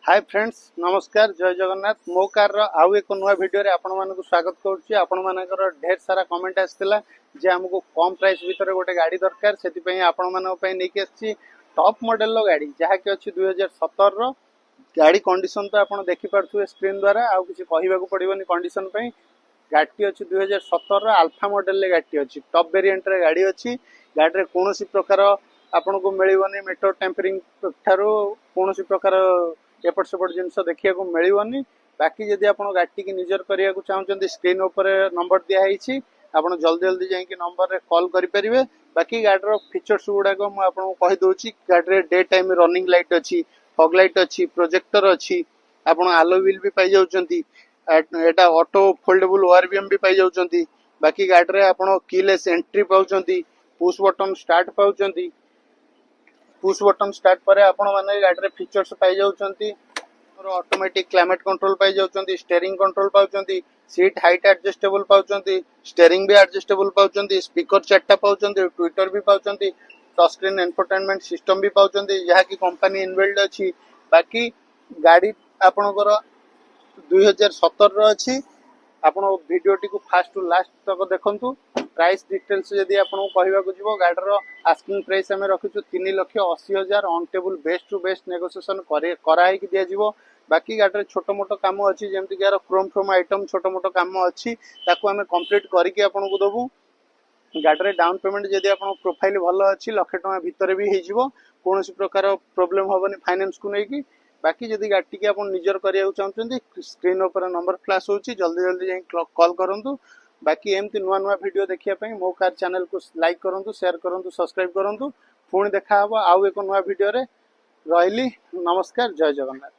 Hi friends नमस्कार जय जगन्नाथ मो कार आउ एक नुआ वीडियो रे आपण मानक स्वागत करुच्ची। आपण मानकर ढेर सारा कमेंट आसला जे हमको कम प्राइस भितर गोटे गाड़ी दरकार से आपण मानक नहीं आसी टॉप मॉडल रो गाड़ी जहाँ कि अच्छी 2017 रो गाड़ी कंडीशन तो आप देखी पारे स्क्रीन द्वारा आउ किसी कहवाक पड़ोनी कंडीशन गाड़ी अच्छी 2017 रो अल्फा मॉडल रे गाड़ी अच्छी टॉप वेरिएंट रे गाड़ी अच्छी गाड़ी रे कौन प्रकार आपन को मिलनी मीटर टेम्परिंग ठारू कौन प्रकार एपट सेपट जिन देखा मिलनी। बाकी जदि आप गाड़ी की निजर करने को चाहते स्क्रीन उपर नंबर दिखाई आप जल्दी जल्दी जाकि नंबर रे कॉल करेंगे। बाकी गाड़ी फीचर्स गुड़ाक मुझे कहीदे गाड़ी डे टाइम रनिंग लाइट अच्छी फॉग लाइट अच्छी प्रोजेक्टर अच्छी आप आलो व्हील भी पाई जाउछंती एटा ऑटो फोल्डेबल ओआरबीएम भी पाई जाउछंती। बाकी गाड़ी आप कीलेस एंट्री पाउछंती पुश बटन स्टार्ट पाउछंती पुश बटन स्टार्ट पर आपण माने गाड़ी फीचर्स पाई जाउछंती ऑटोमेटिक क्लाइमेट कंट्रोल पाई जाउछंती स्टीयरिंग कंट्रोल पाउछंती सीट हाइट एडजस्टेबल पाउछंती स्टीयरिंग भी एडजस्टेबल पाउछंती स्पीकर चारटा पाउछंती ट्विटर भी पाउछंती टच स्क्रीन एंटरटेनमेंट सिस्टम भी पाउछंती जहा की कंपनी इनबिल्ड अछि। बाकी गाड़ी आपनकर 2017 रो अछि आपण वीडियो टी को फास्ट टू लास्ट तक देखंतु। प्राइस डिटेल्स जदि आपन कहबाक जीवो गाडीर आस्किंग प्राइस हमें रखिछु 3,80,000 on table best to best negotiation कराई कि दिया जीवो। बाकी गाडीर छोटो मोटो काम अछि जेमति कि यार क्रोम फ्रोम आइटम छोटो मोटो काम अछि ताको हमें कंप्लीट करके आपन को दबु। गाडीर डाउन पेमेंट जदि आपन प्रोफाइल भलो अछि लाख टका भितर भी हे जीवो कोनोसी प्रकार प्रॉब्लम होबनी फाइनेंस को नेकी। बाकी जदि गाड़ी की आप निजर करिया चाहते स्क्रीन ऊपर नंबर फ्लैश होची जल्दी जल्दी जाई कॉल करंतु। बाकी एमती नुआ नुआ वीडियो देखिया पई मो कार चैनल को लाइक करंतु शेयर करंतु सब्सक्राइब करंतु। पुणी देखा हबो आउ एक नुआ वीडियो रे रहिली नमस्कार जय जगन्नाथ।